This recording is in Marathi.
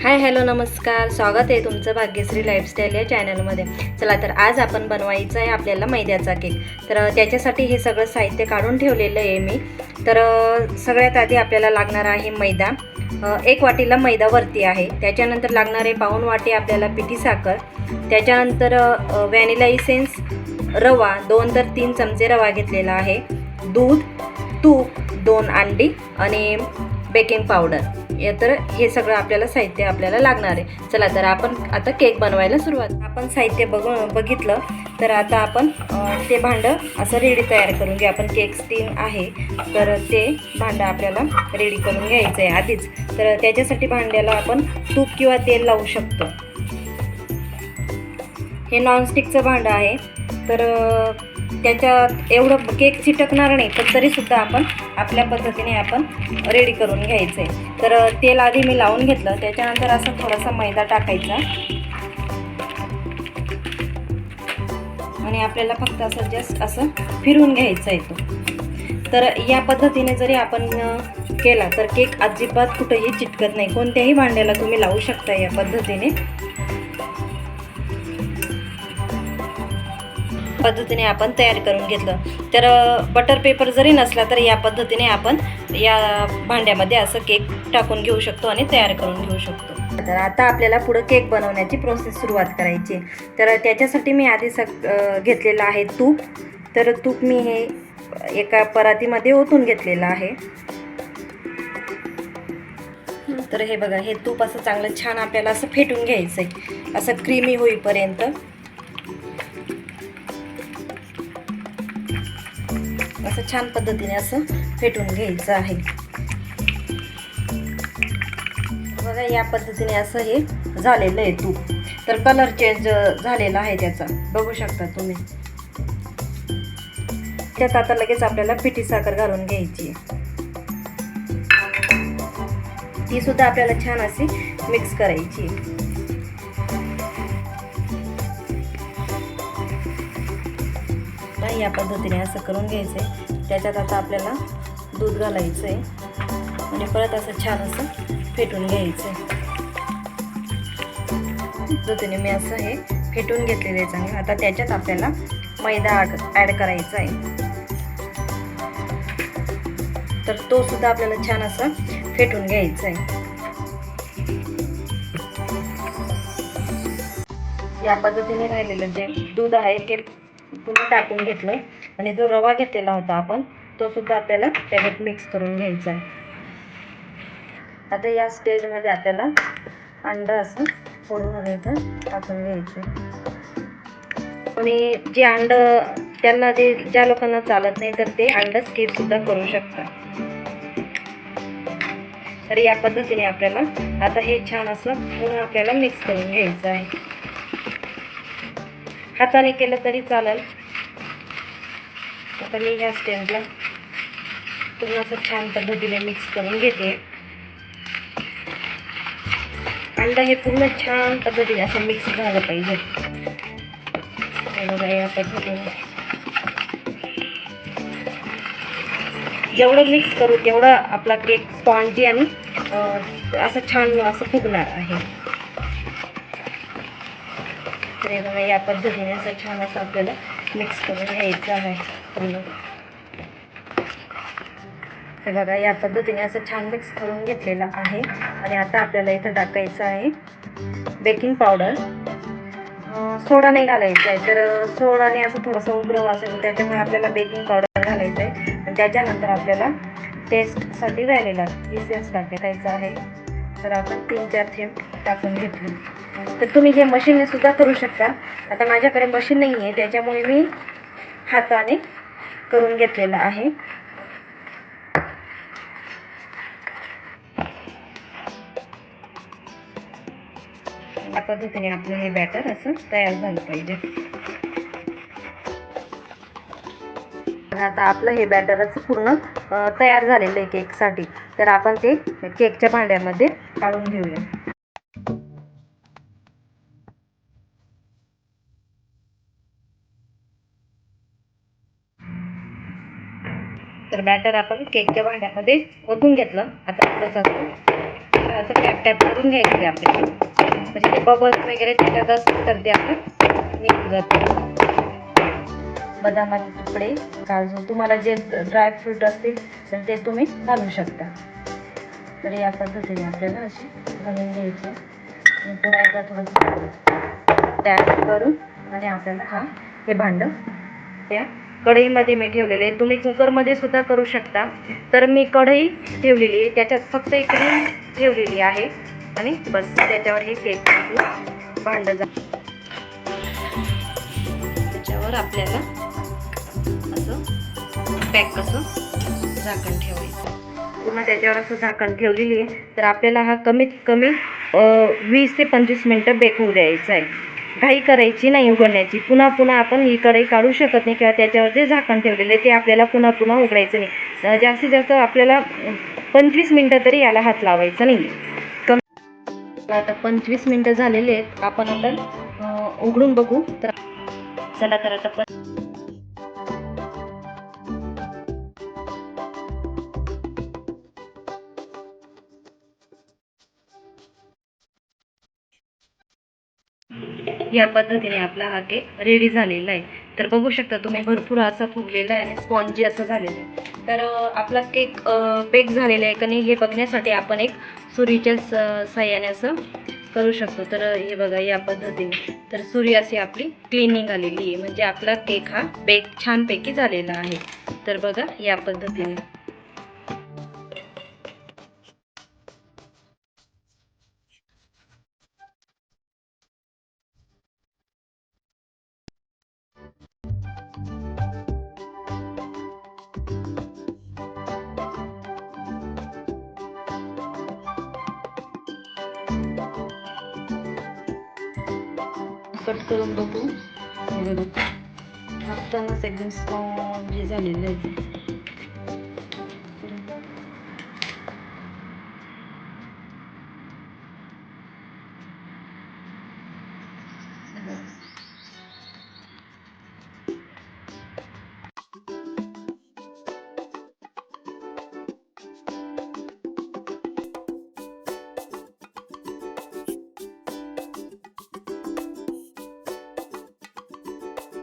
हाय हॅलो नमस्कार, स्वागत आहे तुमचं भाग्यश्री लाईफस्टाईल या चॅनलमध्ये. चला तर आज आपण बनवायचं आहे आपल्याला मैद्याचा केक. तर त्याच्यासाठी हे सगळं साहित्य काढून ठेवलेलं आहे मी. तर सगळ्यात आधी आपल्याला लागणार आहे मैदा. 1 वाटीला मैदा वरती आहे. त्याच्यानंतर लागणार आहे पाऊण वाटी आपल्याला पिठी साखर. त्याच्यानंतर व्हॅनिला इसेन्स, रवा 2 ते 3 चमचे रवा घेतलेला आहे, दूध, तूप, 2 अंडी आणि बेकिंग पावडर. तर हे सगळं आपल्याला साहित्य आपल्याला लागणार आहे. चला तर आपण आता केक बनवायला सुरुवात. आपण साहित्य बघितलं तर आता आपण ते भांडं असं रेडी तयार करून घ्या. आपण केक स्टीम आहे तर ते भांडं आपल्याला रेडी करून घ्यायचं आहे आधीच. तर त्याच्यासाठी भांड्याला आपण तूप किंवा तेल लावू शकतो. हे नॉनस्टिकचं भांडं आहे तर त्याच्यात एवढं केक चिटकणार नाही, पण तरीसुद्धा आपण आपल्या पद्धतीने आपण रेडी करून घ्यायचं आहे. तर तेल आधी मी लावून घेतलं. त्याच्यानंतर असं थोडासा मैदा टाकायचा आणि आपल्याला फक्त असं जस्ट असं फिरवून घ्यायचं आहे तो. तर या पद्धतीने जरी आपण केला तर केक अजिबात कुठेही चिटकत नाही. कोणत्याही भांड्याला तुम्ही लावू शकता या पद्धतीने आपण तयार करून घेतलं. तर बटर पेपर जरी नसला तर या पद्धतीने आपण या भांड्यामध्ये असं केक टाकून घेऊ शकतो आणि तयार करून घेऊ शकतो. तर आता आपल्याला पुढे केक बनवण्याची प्रोसेस सुरुवात करायची. तर त्याच्यासाठी मी आधी घेतलेलं आहे तूप. तर तूप मी हे एका परातीमध्ये ओतून घेतलेलं आहे. तर हे बघा, हे तूप असं चांगलं छान आपल्याला असं फेटून घ्यायचं आहे, असं क्रीमी होईपर्यंत असं छान पद्धतीने असं फेटून घ्यायचं आहे. बघा, या पद्धतीने असं हे झालेलं आहे तूप. तर कलर चेंज झालेला आहे त्याचा, बघू शकता तुम्ही. त्यात आता लगेच आपल्याला पिठी साखर घालून घ्यायची. ती सुद्धा आपल्याला छान अशी मिक्स करायची. या पद्धतीने असं करून घ्यायचं. त्याच्यात आता आपल्याला दूध घालायचं आहे आणि परत असं छान असं फेटून घ्यायचं. पद्धतीने मी असं हे फेटून घेतलेलं आहे चांगलं. आता त्याच्यात आपल्याला मैदा ॲड करायचा आहे. तर तो सुद्धा आपल्याला छान असं फेटून घ्यायचा आहे. या पद्धतीने राहिलेलं जे दूध आहे ते पुन्हा टाकून घेतलं आणि जो रवा घेतलेला होता आपण तो सुद्धा आपल्याला त्याच्यात मिक्स करून घ्यायचा आहे. आता या स्टेजमध्ये आपल्याला अंडं असं फोडून घ्यायचं, टाकून घ्यायचं. आणि जे अंडं त्यांना ज्या लोकांना चालत नाही तर ते अंडं स्किप सुद्धा करू शकतात. तर या पद्धतीने आपल्याला आता हे छान असं पूर्ण आपल्याला मिक्स करून घ्यायचं आहे. हाताने केलं तरी चालेल. आता मी ह्या स्टेजला पूर्ण असं छान पद्धतीने मिक्स करून घेते. अंडा हे पूर्ण छान पद्धतीने असं मिक्स झालं पाहिजे. बघा, या पद्धतीने जेवढं मिक्स करू तेवढं आपला केक स्पॉन्जी आणि असं छान असं फुगणार आहे. तर बघा, या पद्धतीने असं छान असं आपल्याला मिक्स करून घ्यायचं आहे पूर्ण. तर बघा, या पद्धतीने असं छान मिक्स करून घेतलेलं आहे. आणि आता आपल्याला इथं टाकायचं आहे बेकिंग पावडर. सोडा नाही घालायचा आहे. तर सोडाने असं थोडंसं उग्र असेल त्याच्यामुळे आपल्याला बेकिंग पावडर घालायचं आहे. आणि त्याच्यानंतर आपल्याला टेस्टसाठी व्हॅनिला इसेन्स टाकायचं आहे. तर आपण 3-4 थेंब टाकून घेतले. तर तुम्ही हे मशीनने सुद्धा करू शकता. आता माझ्याकडे मशीन नाही आहे त्याच्यामुळे मी हाताने करून घेतलेलं आहे. या पद्धतीने आपलं हे बॅटर असं तयार झालं पाहिजे. आता आपलं हे बॅटरच पूर्ण तयार झालेलं आहे केकसाठी. तर आपण ते केकच्या भांड्यामध्ये काढून घेऊया. तर बॅटर आपण केकच्या भांड्यामध्ये ओतून घेतलं. आता असं टॅप टॅप करून घ्यायचं आहे आपल्याला, म्हणजे ते बबल्स वगैरे त्याच्यात असतील तर ते आपण निघून जातं. बदामाचे तुकडे, काजू, तुम्हाला जे ड्रायफ्रूट असतील तर ते तुम्ही घालू शकता. तर या पद्धतीने आपल्याला अशी घालून घ्यायची आणि पुन्हा एकदा थोडंसं टॅप करून आणि आपल्याला हे भांडं त्या कढईमध्ये मी ठेवलेले आहे. तुम्ही कुकरमध्ये सुद्धा करू शकता. तर मी कढई ठेवलेली आहे, त्याच्यात फक्त एक रिंग ठेवलेली आहे आणि बस त्याच्यावर हे केक भांडं त्याच्यावर आपल्याला असं पॅक कसं झाकण ठेवायचं. पुन्हा त्याच्यावर असं झाकण ठेवलेली आहे. तर आपल्याला हा कमीत कमी 20 ते 25 मिनटं बेक होऊ द्यायचा आहे. घाई करायची नाही उघडण्याची. पुन्हा पुन्हा आपण ही कढई काढू शकत नाही किंवा त्याच्यावर जे झाकण ठेवलेले ते आपल्याला पुन्हा पुन्हा उघडायचं नाही. जास्तीत जास्त आपल्याला 25 मिनटं तरी याला हात लावायचा नाही. आता 25 मिनटं झालेले आहेत. आपण आता उघडून बघू. तर चला तर आता या पद्धतीने आपला हा केक रेडी झालेला आहे. तर बघू शकता तुम्ही भरपूर असा फुगलेला आहे आणि स्पॉन्जी असं झालेलं आहे. तर आपला केक बेक झालेला आहे का नाही हे बघण्यासाठी आपण एक सुरीच्या साह्याने असं करू शकतो. तर हे बघा या पद्धतीने. तर सुरी अशी आपली क्लीनिंग आलेली आहे, म्हणजे आपला केक हा बेक छानपैकी झालेला आहे. तर बघा या पद्धतीने. कट करून बघू. हातानंच एकदम स्पॉन्जी झालेलं आहे.